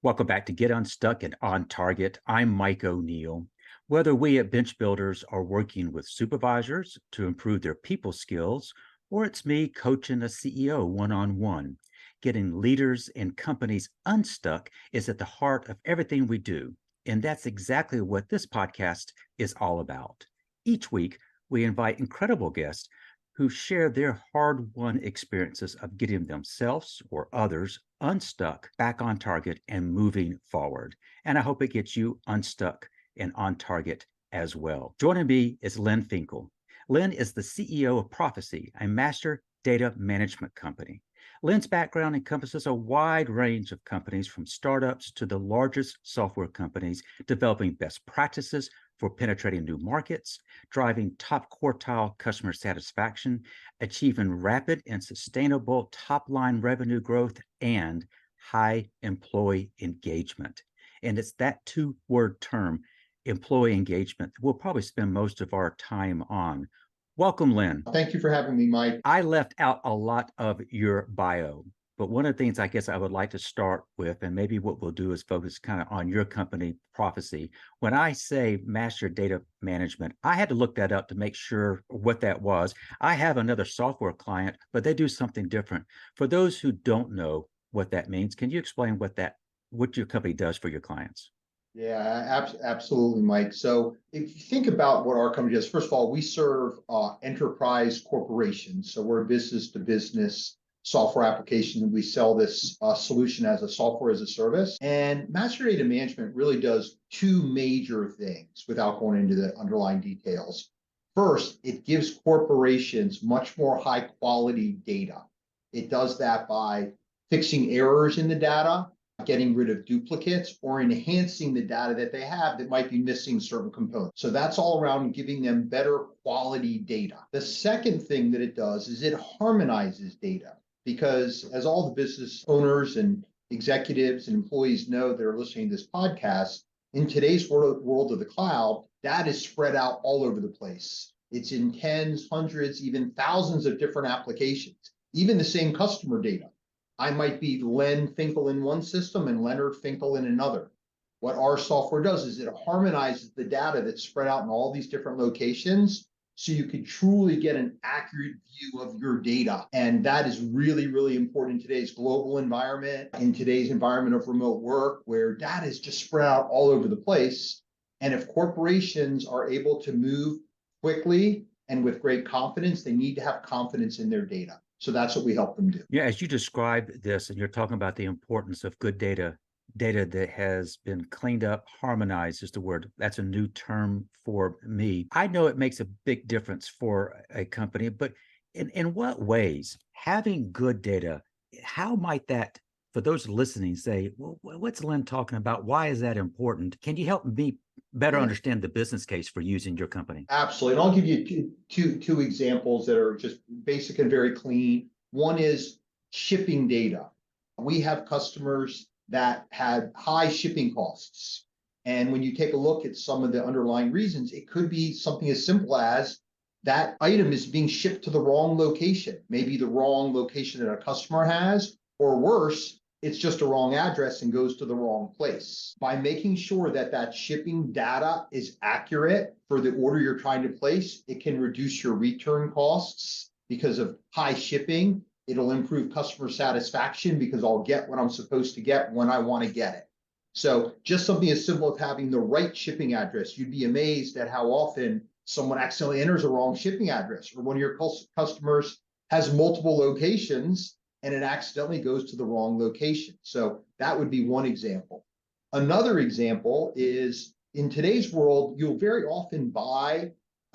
Welcome back to Get Unstuck and On Target. I'm Mike O'Neill. Whether we at Bench Builders are working with supervisors to improve their people skills, or it's me coaching a CEO one-on-one, getting leaders and companies unstuck is at the heart of everything we do. And that's exactly what this podcast is all about. Each week, we invite incredible guests who share their hard-won experiences of getting themselves or others unstuck, back on target, and moving forward. And I hope it gets you unstuck and on target as well. Joining me is Len Finkle. Len is the CEO of Profisee, a master data management company. Len's background encompasses a wide range of companies, from startups to the largest software companies, developing best practices for penetrating new markets, driving top quartile customer satisfaction, achieving rapid and sustainable top-line revenue growth, and high employee engagement. And it's that two-word term, employee engagement, we'll probably spend most of our time on. Welcome, Len. Thank you for having me, Mike. I left out a lot of your bio, but one of the things I guess I would like to start with, and maybe what we'll do is focus kind of on your company, Profisee. When I say master data management, I had to look that up to make sure what that was. I have another software client, but they do something different. For those who don't know what that means, can you explain what your company does for your clients? Yeah, absolutely, Mike. So if you think about what our company does, first of all, we serve enterprise corporations. So we're a business to business software application, and we sell this solution as a software as a service. And master data management really does two major things without going into the underlying details. First, it gives corporations much more high quality data. It does that by fixing errors in the data, getting rid of duplicates, or enhancing the data that they have that might be missing certain components. So that's all around giving them better quality data. The second thing that it does is it harmonizes data, because as all the business owners and executives and employees know that are listening to this podcast, in today's world of the cloud, data is spread out all over the place. It's in tens, hundreds, even thousands of different applications, even the same customer data. I might be Len Finkle in one system and Leonard Finkle in another. What our software does is it harmonizes the data that's spread out in all these different locations, so you can truly get an accurate view of your data. And that is really, really important in today's global environment, in today's environment of remote work, where data is just spread out all over the place. And if corporations are able to move quickly and with great confidence, they need to have confidence in their data. So that's what we help them do. Yeah, as you described this, and you're talking about the importance of good data that has been cleaned up, harmonized is the word. That's a new term for me. I know it makes a big difference for a company, but in what ways having good data, how might that, for those listening, say, well, what's Len talking about? Why is that important? Can you help me better understand the business case for using your company? Absolutely. And I'll give you two examples that are just basic and very clean. One is shipping data. We have customers that had high shipping costs. And when you take a look at some of the underlying reasons, it could be something as simple as that item is being shipped to the wrong location, maybe the wrong location that a customer has, or worse, it's just a wrong address and goes to the wrong place. By making sure that that shipping data is accurate for the order you're trying to place, it can reduce your return costs because of high shipping. It'll improve customer satisfaction because I'll get what I'm supposed to get when I want to get it. So just something as simple as having the right shipping address. You'd be amazed at how often someone accidentally enters a wrong shipping address, or one of your customers has multiple locations and it accidentally goes to the wrong location. So that would be one example. Another example is, in today's world, you'll very often buy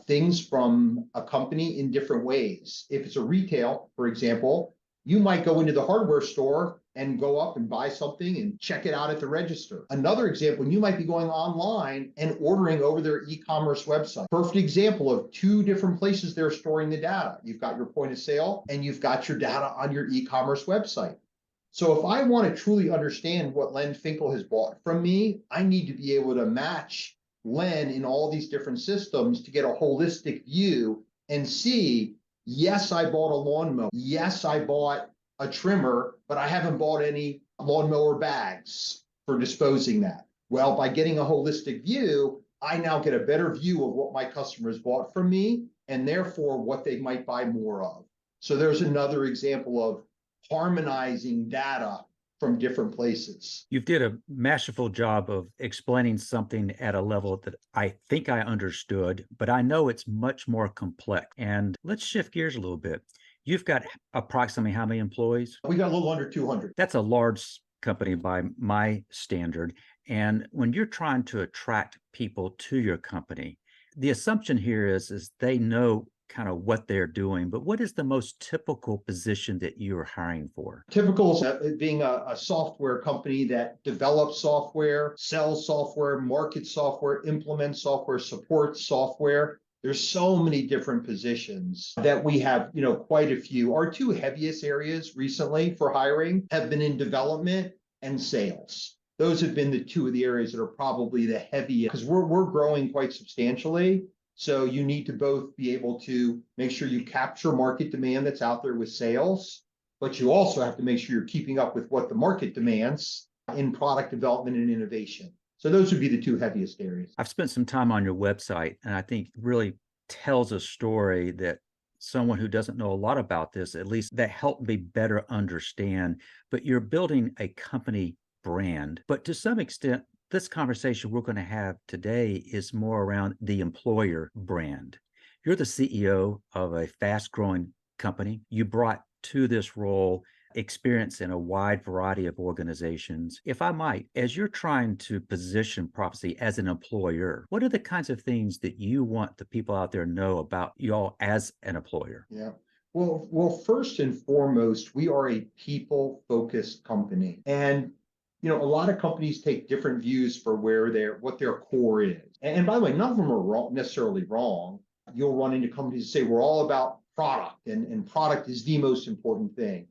things from a company in different ways. If it's a retail, for example, you might go into the hardware store and go up and buy something and check it out at the register. Another example, you might be going online and ordering over their e-commerce website. Perfect example of two different places they're storing the data. You've got your point of sale and you've got your data on your e-commerce website. So if I want to truly understand what Len Finkle has bought from me, I need to be able to match Len in all these different systems to get a holistic view and see, yes, I bought a lawnmower. Yes, I bought a trimmer, but I haven't bought any lawnmower bags. for disposing that? Well, by getting a holistic view, I now get a better view of what my customers bought from me and therefore what they might buy more of. So there's another example of harmonizing data from different places. You did a masterful job of explaining something at a level that I think I understood, but I know it's much more complex. And let's shift gears a little bit. You've got approximately how many employees? We got a little under 200. That's a large company by my standard. And when you're trying to attract people to your company, the assumption here is they know kind of what they're doing, but what is the most typical position that you're hiring for? Typical being a software company that develops software, sells software, markets software, implements software, supports software. There's so many different positions that we have, quite a few. Our two heaviest areas recently for hiring have been in development and sales. Those have been the two of the areas that are probably the heaviest because we're growing quite substantially. So you need to both be able to make sure you capture market demand that's out there with sales, but you also have to make sure you're keeping up with what the market demands in product development and innovation. So those would be the two heaviest areas. I've spent some time on your website, and I think really tells a story that someone who doesn't know a lot about this, at least that helped me better understand. But you're building a company brand. But to some extent, this conversation we're going to have today is more around the employer brand. You're the CEO of a fast growing company. You brought to this role experience in a wide variety of organizations. If I might, as you're trying to position Profisee as an employer, what are the kinds of things that you want the people out there know about y'all as an employer? Yeah. Well, first and foremost, we are a people-focused company. And a lot of companies take different views for what their core is. And by the way, none of them are necessarily wrong. You'll run into companies that say we're all about product and product is the most important thing.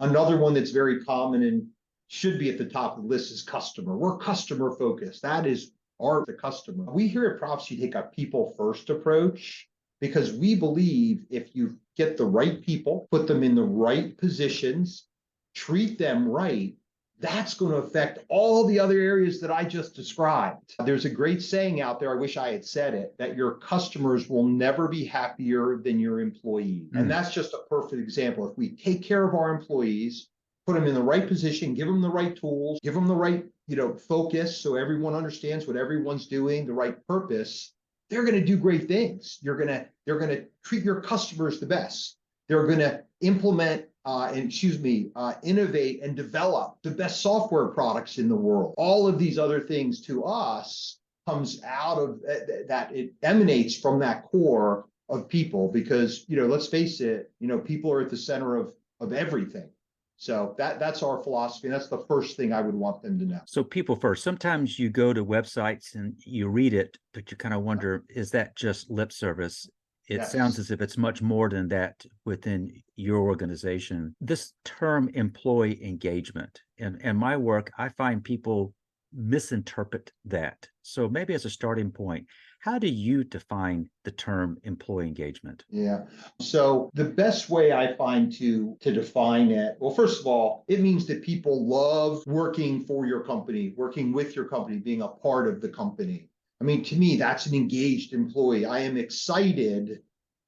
Another one that's very common and should be at the top of the list is customer. We're customer focused. That is the customer. We here at Profisee take a people first approach because we believe if you get the right people, put them in the right positions, treat them right, that's going to affect all the other areas that I just described. There's a great saying out there, I wish I had said it, that your customers will never be happier than your employees. And that's just a perfect example. If we take care of our employees, put them in the right position, give them the right tools, give them the right, focus so everyone understands what everyone's doing, the right purpose, they're going to do great things. They're going to treat your customers the best. They're going to implement innovate and develop the best software products in the world. All of these other things to us comes out of that. It emanates from that core of people because, let's face it, people are at the center of everything. So that's our philosophy. And that's the first thing I would want them to know. So people first. Sometimes you go to websites and you read it, but you kind of wonder, is that just lip service? It sounds as if it's much more than that within your organization. This term employee engagement, and my work, I find people misinterpret that. So maybe as a starting point, how do you define the term employee engagement? Yeah. So the best way I find to define it, well, first of all, it means that people love working for your company, working with your company, being a part of the company. I mean, to me, that's an engaged employee. I am excited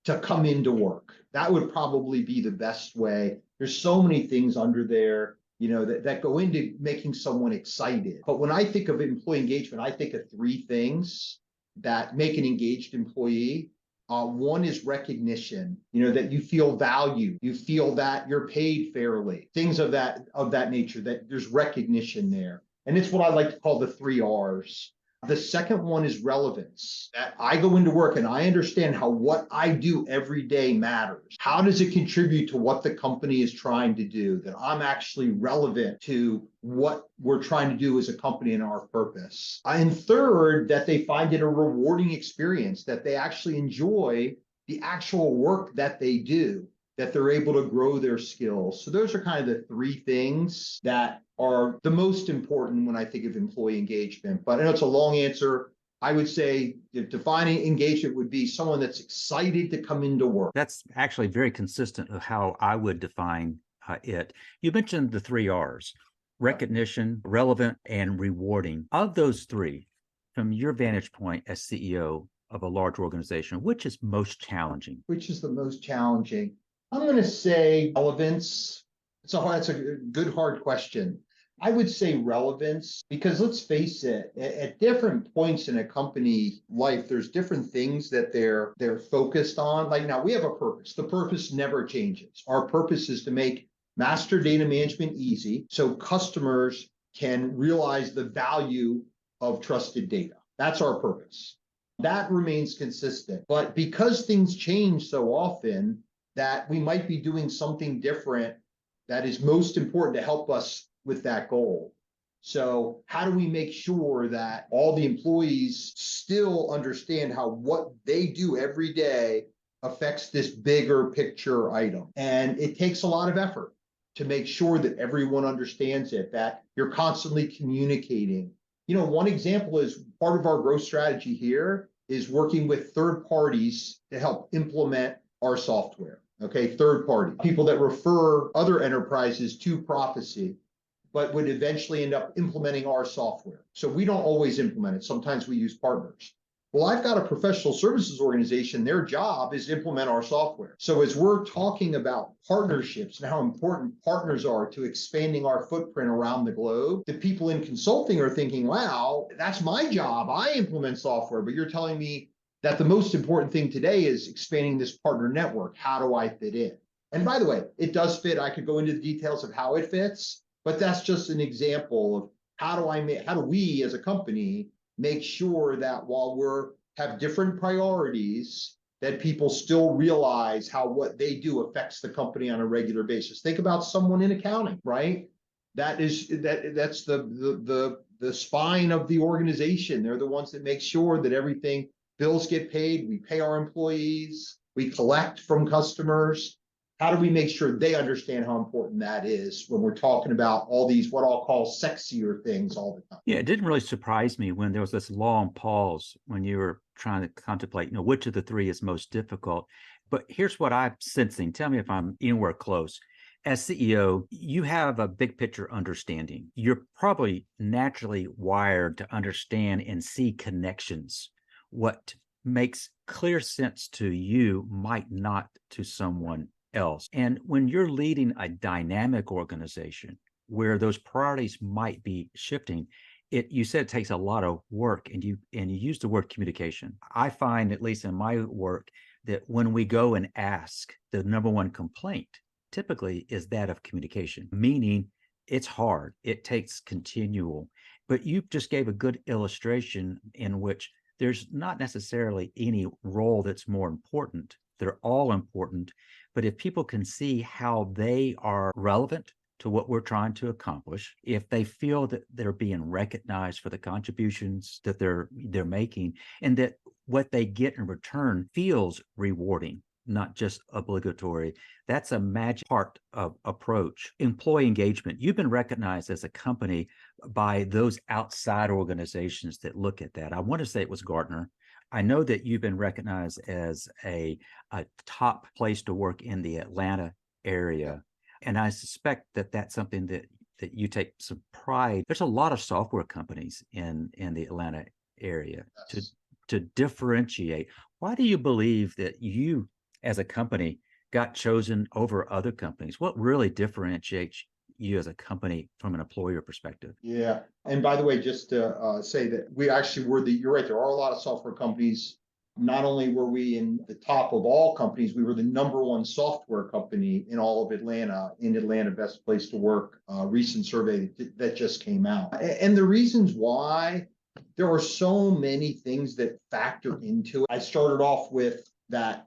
to come into work. That would probably be the best way. There's so many things under there, that go into making someone excited. But when I think of employee engagement, I think of three things that make an engaged employee. One is recognition, that you feel valued, you feel that you're paid fairly, things of that nature, that there's recognition there. And it's what I like to call the 3 R's. The second one is relevance, that I go into work and I understand how what I do every day matters. How does it contribute to what the company is trying to do? That I'm actually relevant to what we're trying to do as a company and our purpose. And third, that they find it a rewarding experience, that they actually enjoy the actual work that they do, that they're able to grow their skills. So those are kind of the three things that are the most important when I think of employee engagement. But I know it's a long answer. I would say defining engagement would be someone that's excited to come into work. That's actually very consistent with how I would define it. You mentioned the 3 R's. recognition, relevant, and rewarding. Of those three, from your vantage point as CEO of a large organization, which is most challenging? Which is the most challenging? I'm going to say relevance. That's a good, hard question. I would say relevance because let's face it, at different points in a company life, there's different things that they're focused on. Like now we have a purpose. The purpose never changes. Our purpose is to make master data management easy so customers can realize the value of trusted data. That's our purpose. That remains consistent. But because things change so often, that we might be doing something different that is most important to help us with that goal. So how do we make sure that all the employees still understand how what they do every day affects this bigger picture item? And it takes a lot of effort to make sure that everyone understands it, that you're constantly communicating. One example is part of our growth strategy here is working with third parties to help implement our software. Okay, third party, people that refer other enterprises to Profisee, but would eventually end up implementing our software. So we don't always implement it. Sometimes we use partners. Well, I've got a professional services organization. Their job is to implement our software. So as we're talking about partnerships and how important partners are to expanding our footprint around the globe, the people in consulting are thinking, wow, that's my job. I implement software, but you're telling me that the most important thing today is expanding this partner network. How do I fit in? And by the way, it does fit. I could go into the details of how it fits, but that's just an example of how do we as a company make sure that while have different priorities, that people still realize how what they do affects the company on a regular basis. Think about someone in accounting, right? That's the spine of the organization. They're the ones that make sure that bills get paid, we pay our employees, we collect from customers. How do we make sure they understand how important that is when we're talking about all these, what I'll call sexier things all the time? Yeah, it didn't really surprise me when there was this long pause when you were trying to contemplate, which of the three is most difficult. But here's what I'm sensing. Tell me if I'm anywhere close. As CEO, you have a big picture understanding. You're probably naturally wired to understand and see connections. What makes clear sense to you might not to someone else. And when you're leading a dynamic organization where those priorities might be shifting, you said it takes a lot of work, and you use the word communication. I find, at least in my work, that when we go and ask, the number one complaint typically is that of communication, meaning it's hard, it takes continual. But you just gave a good illustration in which there's not necessarily any role that's more important. They're all important. But if people can see how they are relevant to what we're trying to accomplish, if they feel that they're being recognized for the contributions that they're making, and that what they get in return feels rewarding, not just obligatory, that's a magic part of approach. Employee engagement. You've been recognized as a company by those outside organizations that look at that. I want to say it was Gartner. I know that you've been recognized as a top place to work in the Atlanta area. And I suspect that that's something that you take some pride. There's a lot of software companies in the Atlanta area. Yes. To differentiate. Why do you believe that you as a company got chosen over other companies? What really differentiates you as a company from an employer perspective? Yeah. And by the way, just to say that we actually you're right, there are a lot of software companies. Not only were we in the top of all companies, we were the number one software company in all of Atlanta, Best Place to Work, recent survey that just came out. And the reasons why, there are so many things that factor into it. I started off with that,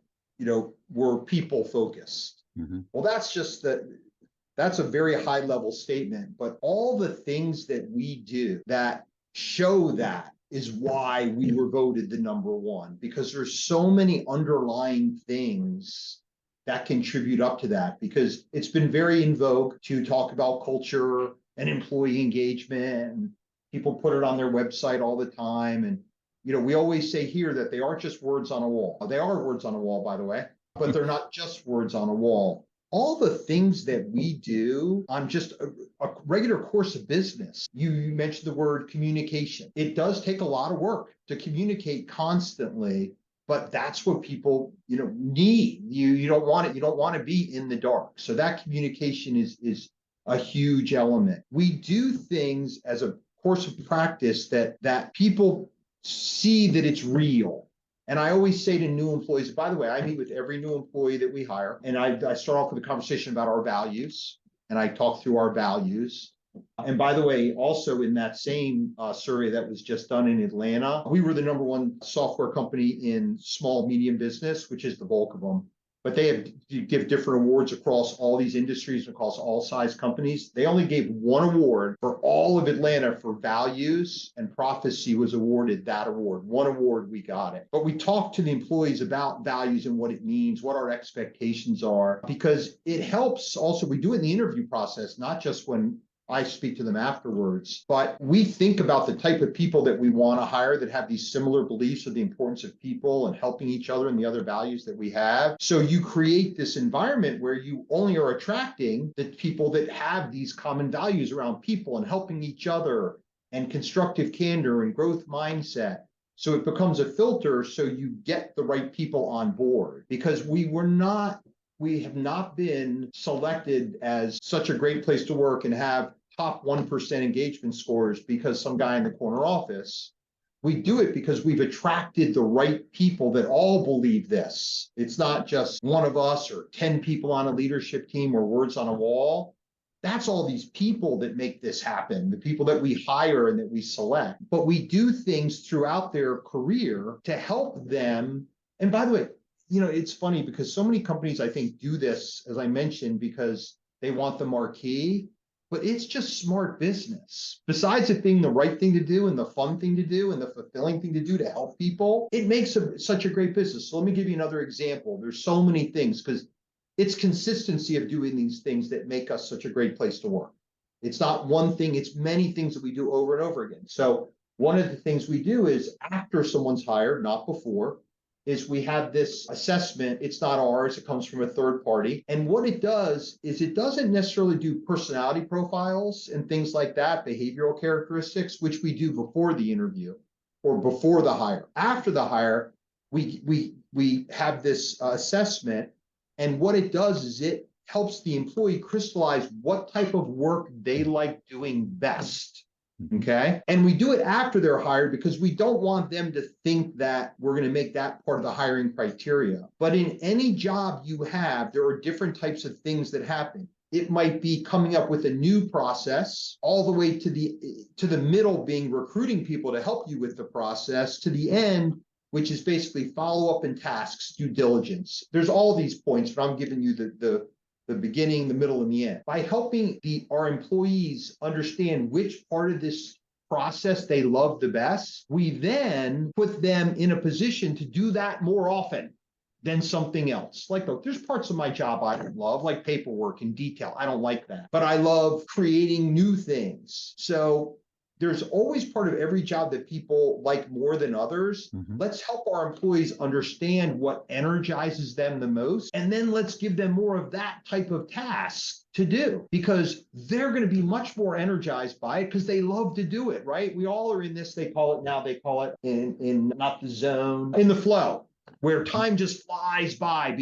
we're people focused. Mm-hmm. Well, that's a very high level statement, but all the things that we do that show that is why we were voted the number one, because there's so many underlying things that contribute up to that, because it's been very in vogue to talk about culture and employee engagement, and people put it on their website all the time. And, we always say here that they aren't just words on a wall. They are words on a wall, by the way, but they're not just words on a wall. all the things that we do on just a regular course of business. You mentioned the word communication. It does take a lot of work to communicate constantly, but that's what people, need. You don't want it. You don't want to be in the dark. So that communication is a huge element. We do things as a course of practice that people see that it's real. And I always say to new employees, by the way, I meet with every new employee that we hire, and I start off with a conversation about our values, and I talk through our values. And by the way, also in that same survey that was just done in Atlanta, we were the number one software company in small, medium business, which is the bulk of them. But you give different awards across all these industries, across all size companies. They only gave one award for all of Atlanta for values, and Profisee was awarded that award. One award, we got it. But we talked to the employees about values and what it means, what our expectations are, because it helps also. We do it in the interview process, not just when I speak to them afterwards, but we think about the type of people that we want to hire that have these similar beliefs of the importance of people and helping each other and the other values that we have. So you create this environment where you only are attracting the people that have these common values around people and helping each other and constructive candor and growth mindset. So it becomes a filter so you get the right people on board, because we have not been selected as such a great place to work and have top 1% engagement scores because some guy in the corner office. We do it because we've attracted the right people that all believe this. It's not just one of us or 10 people on a leadership team or words on a wall. That's all these people that make this happen, the people that we hire and that we select. But we do things throughout their career to help them. And by the way, it's funny because so many companies, I think, do this, as I mentioned, because they want the marquee, but it's just smart business. Besides it being the right thing to do and the fun thing to do and the fulfilling thing to do to help people, it makes such a great business. So let me give you another example. There's so many things, because it's consistency of doing these things that make us such a great place to work. It's not one thing, it's many things that we do over and over again. So one of the things we do is after someone's hired, not before, is we have this assessment. It's not ours, it comes from a third party. And what it does is it doesn't necessarily do personality profiles and things like that, behavioral characteristics, which we do before the interview or before the hire. After the hire, we have this assessment. And what it does is it helps the employee crystallize what type of work they like doing best. Okay. And we do it after they're hired because we don't want them to think that we're going to make that part of the hiring criteria. But in any job you have, there are different types of things that happen. It might be coming up with a new process, all the way to the middle being recruiting people to help you with the process, to the end, which is basically follow up and tasks, due diligence. There's all these points, but I'm giving you the beginning, the middle, and the end. By helping our employees understand which part of this process they love the best, we then put them in a position to do that more often than something else. Like, look, there's parts of my job I don't love, like paperwork and detail. I don't like that. But I love creating new things. So there's always part of every job that people like more than others. Mm-hmm. Let's help our employees understand what energizes them the most. And then let's give them more of that type of task to do, because they're going to be much more energized by it because they love to do it, right? We all are in this, they call it in not the zone, in the flow, where time just flies by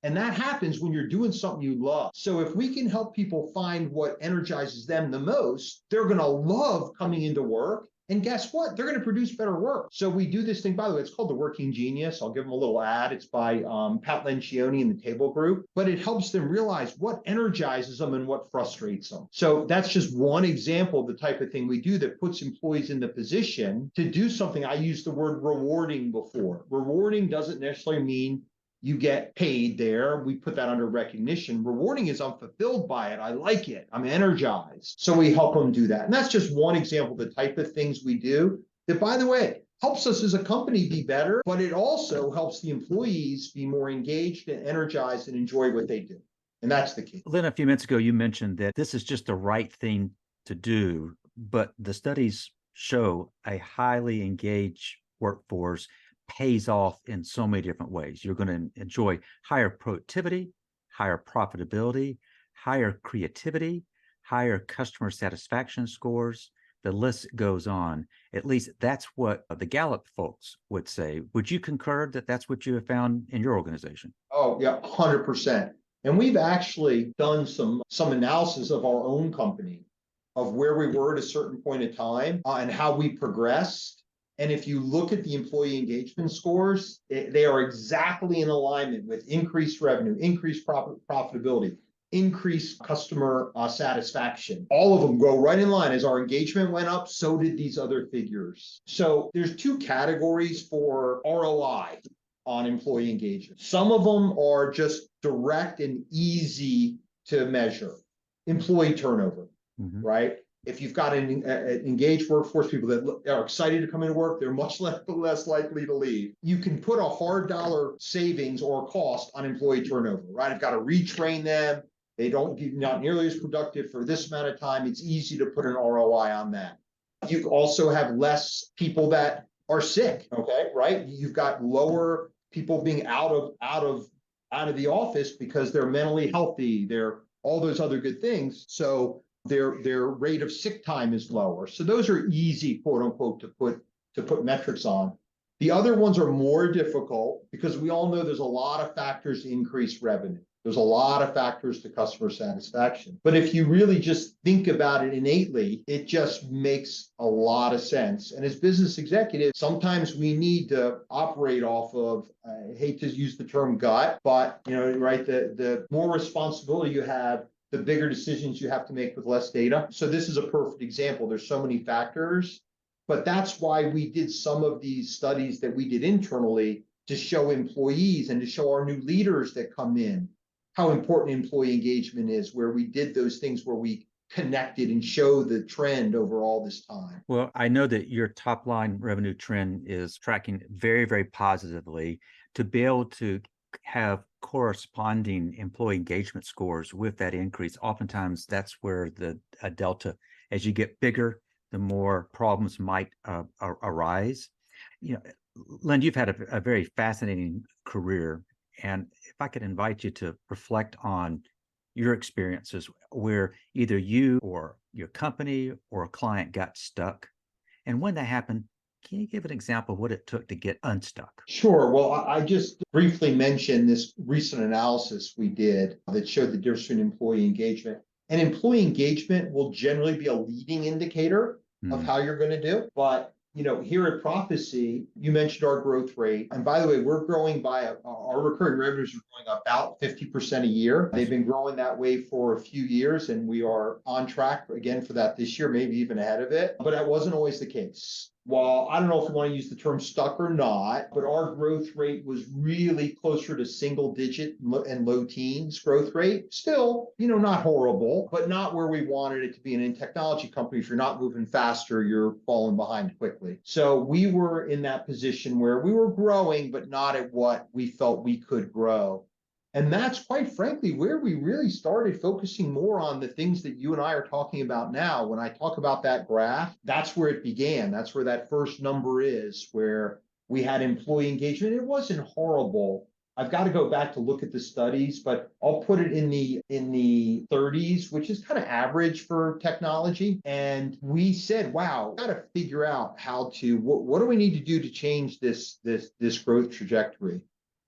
and that happens when you're doing something you love. So if we can help people find what energizes them the most, they're going to love coming into work. And guess what? They're going to produce better work. So we do this thing, by the way, it's called the Working Genius. I'll give them a little ad. It's by Pat Lencioni in the Table Group, but it helps them realize what energizes them and what frustrates them. So that's just one example of the type of thing we do that puts employees in the position to do something. I used the word rewarding before. Rewarding doesn't necessarily mean you get paid there. We put that under recognition. Rewarding is I'm fulfilled by it. I like it. I'm energized. So we help them do that. And that's just one example of the type of things we do that, by the way, helps us as a company be better, but it also helps the employees be more engaged and energized and enjoy what they do. And that's the key. Len, a few minutes ago, you mentioned that this is just the right thing to do, but the studies show a highly engaged workforce pays off in so many different ways. You're going to enjoy higher productivity, higher profitability, higher creativity, higher customer satisfaction scores. The list goes on. At least that's what the Gallup folks would say. Would you concur that that's what you have found in your organization? Oh, yeah, 100%. And we've actually done some analysis of our own company of where we were at a certain point in time and how we progressed. And if you look at the employee engagement scores, they are exactly in alignment with increased revenue, increased profitability, increased customer satisfaction. All of them go right in line. As our engagement went up, so did these other figures. So there's two categories for ROI on employee engagement. Some of them are just direct and easy to measure. Employee turnover, right? If you've got an engaged workforce, people that are excited to come into work, they're much less likely to leave. You can put a hard dollar savings or cost on employee turnover, right? I've got to retrain them. They don't not nearly as productive for this amount of time. It's easy to put an ROI on that. You also have less people that are sick, okay, right? You've got lower people being out of the office because they're mentally healthy. They're all those other good things. So their rate of sick time is lower. So those are easy, quote unquote, to put metrics on. The other ones are more difficult because we all know there's a lot of factors to increase revenue. There's a lot of factors to customer satisfaction. But if you really just think about it innately, it just makes a lot of sense. And as business executives, sometimes we need to operate off of, I hate to use the term gut, but right, the more responsibility you have, the bigger decisions you have to make with less data. So this is a perfect example. There's so many factors, but that's why we did some of these studies that we did internally to show employees and to show our new leaders that come in how important employee engagement is, where we did those things where we connected and show the trend over all this time. Well, I know that your top line revenue trend is tracking very, very positively. To be able to have corresponding employee engagement scores with that increase, oftentimes that's where the delta, as you get bigger, the more problems might arise. Len, you've had a very fascinating career. And if I could invite you to reflect on your experiences where either you or your company or a client got stuck. And when that happened, can you give an example of what it took to get unstuck? Sure. Well, I just briefly mentioned this recent analysis we did that showed the difference between employee engagement. And employee engagement will generally be a leading indicator of how you're going to do. But here at Profisee, you mentioned our growth rate. And by the way, we're growing by our recurring revenues are growing about 50% a year. They've been growing that way for a few years, and we are on track again for that this year, maybe even ahead of it. But that wasn't always the case. Well, I don't know if we want to use the term stuck or not, but our growth rate was really closer to single digit and low teens growth rate. Still, not horrible, but not where we wanted it to be. And in technology companies, if you're not moving faster, you're falling behind quickly. So we were in that position where we were growing, but not at what we felt we could grow. And that's quite frankly where we really started focusing more on the things that you and I are talking about now. When I talk about that graph, that's where it began. That's where that first number is, where we had employee engagement. It wasn't horrible. I've got to go back to look at the studies, but I'll put it in the 30s, which is kind of average for technology. And we said, wow, got to figure out how to, what do we need to do to change this growth trajectory?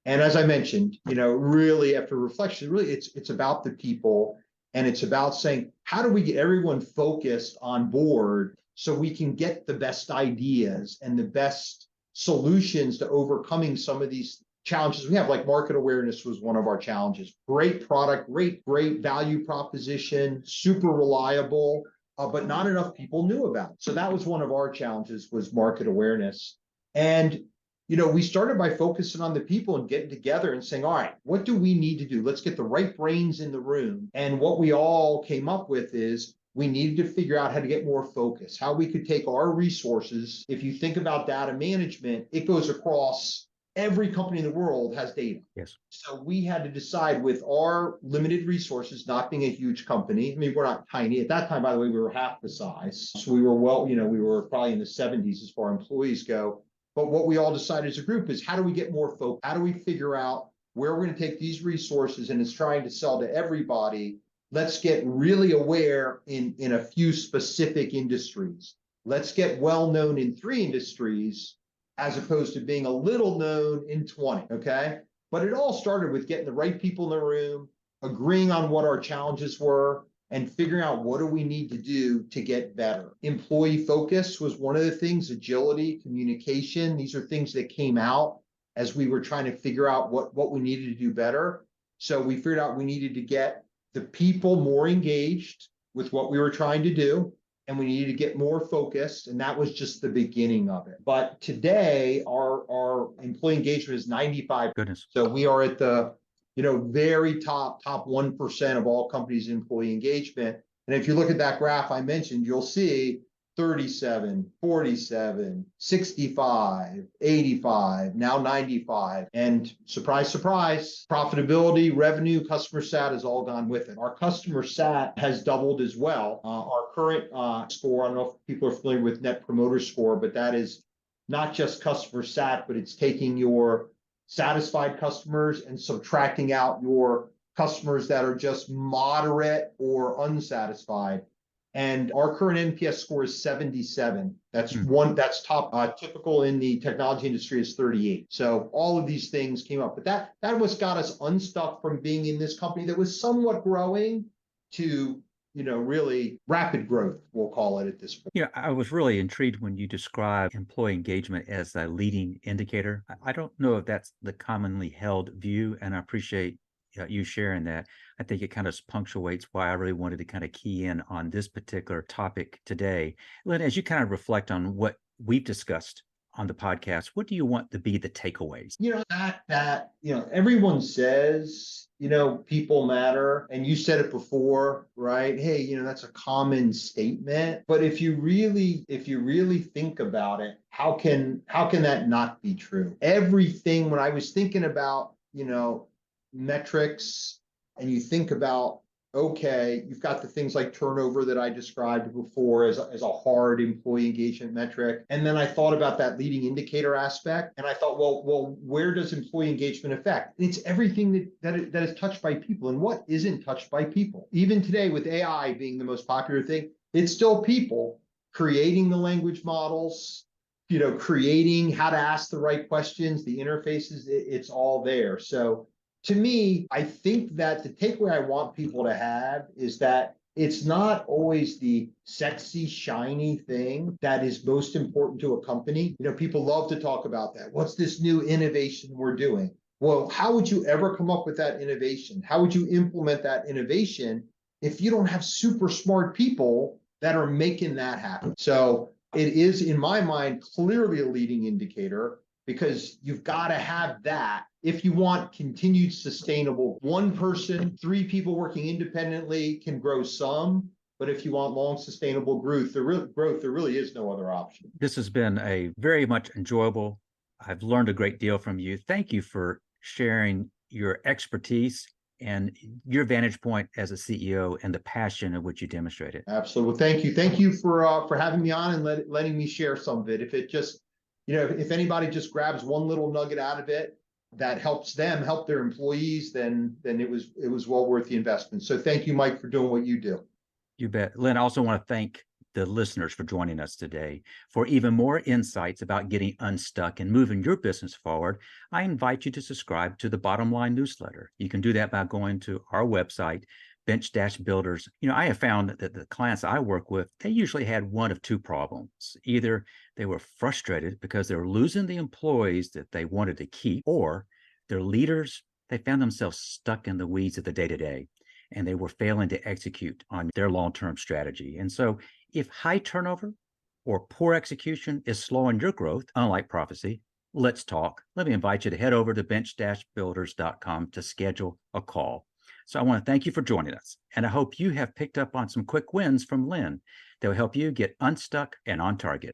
And as I mentioned, really after reflection, really it's about the people, and it's about saying, how do we get everyone focused on board so we can get the best ideas and the best solutions to overcoming some of these challenges we have, like market awareness was one of our challenges. Great product, great value proposition, super reliable, but not enough people knew about it. So that was one of our challenges, was market awareness. And we started by focusing on the people and getting together and saying, all right, what do we need to do? Let's get the right brains in the room. And what we all came up with is we needed to figure out how to get more focus, how we could take our resources. If you think about data management, it goes across every company in the world has data. Yes. So we had to decide, with our limited resources, not being a huge company. I mean, we're not tiny. At that time, by the way, we were half the size. So we were we were probably in the 70s as far as employees go. But what we all decided as a group is, how do we get more focus? How do we figure out where we're going to take these resources, and it's trying to sell to everybody. Let's get really aware in a few specific industries. Let's get well known in 3 industries as opposed to being a little known in 20, okay? But it all started with getting the right people in the room, agreeing on what our challenges were, and figuring out what do we need to do to get better. Employee focus was one of the things, agility, communication. These are things that came out as we were trying to figure out what we needed to do better. So we figured out we needed to get the people more engaged with what we were trying to do, and we needed to get more focused, and that was just the beginning of it. But today, our employee engagement is 95. Goodness. So we are at the very top 1% of all companies' employee engagement. And if you look at that graph I mentioned, you'll see 37, 47, 65, 85, now 95. And surprise, surprise, profitability, revenue, customer sat has all gone with it. Our customer sat has doubled as well. Our current score, I don't know if people are familiar with Net Promoter Score, but that is not just customer sat, but it's taking your satisfied customers and subtracting out your customers that are just moderate or unsatisfied. And our current NPS score is 77. That's top. Typical in the technology industry is 38. So all of these things came up, but that was got us unstuck from being in this company that was somewhat growing to really rapid growth, we'll call it at this point. I was really intrigued when you described employee engagement as a leading indicator. I don't know if that's the commonly held view, and I appreciate you sharing that. I think it kind of punctuates why I really wanted to kind of key in on this particular topic today. Len, as you kind of reflect on what we've discussed on the podcast, what do you want to be the takeaways? Everyone says, people matter. And you said it before, right? Hey, that's a common statement. But if you really think about it, how can that not be true? Everything, when I was thinking about, metrics, and you think about, okay, you've got the things like turnover that I described before as a hard employee engagement metric. And then I thought about that leading indicator aspect. And I thought, well, where does employee engagement affect? And it's everything that is touched by people. And what isn't touched by people? Even today, with AI being the most popular thing, it's still people creating the language models, creating how to ask the right questions, the interfaces, it's all there. So to me, I think that the takeaway I want people to have is that it's not always the sexy, shiny thing that is most important to a company. People love to talk about that. What's this new innovation we're doing? Well, how would you ever come up with that innovation? How would you implement that innovation if you don't have super smart people that are making that happen? So it is, in my mind, clearly a leading indicator, because you've got to have that if you want continued sustainable. One person, 3 people working independently can grow some, but if you want long sustainable growth, there really is no other option. This has been a very much enjoyable. I've learned a great deal from you. Thank you for sharing your expertise and your vantage point as a CEO and the passion of which you demonstrated. Absolutely. Thank you. Thank you for having me on and letting me share some of it. If it just, if anybody just grabs one little nugget out of it that helps them help their employees, then it was well worth the investment. So thank you, Mike, for doing what you do. You bet. Len, I also want to thank the listeners for joining us today. For even more insights about getting unstuck and moving your business forward, I invite you to subscribe to the Bottom Line newsletter. You can do that by going to our website, Bench-Builders. I have found that the clients I work with, they usually had one of 2 problems. Either they were frustrated because they were losing the employees that they wanted to keep, or their leaders, they found themselves stuck in the weeds of the day-to-day, and they were failing to execute on their long-term strategy. And so if high turnover or poor execution is slowing your growth, unlike Profisee, let's talk. Let me invite you to head over to bench-builders.com to schedule a call. So I want to thank you for joining us, and I hope you have picked up on some quick wins from Len that will help you get unstuck and on target.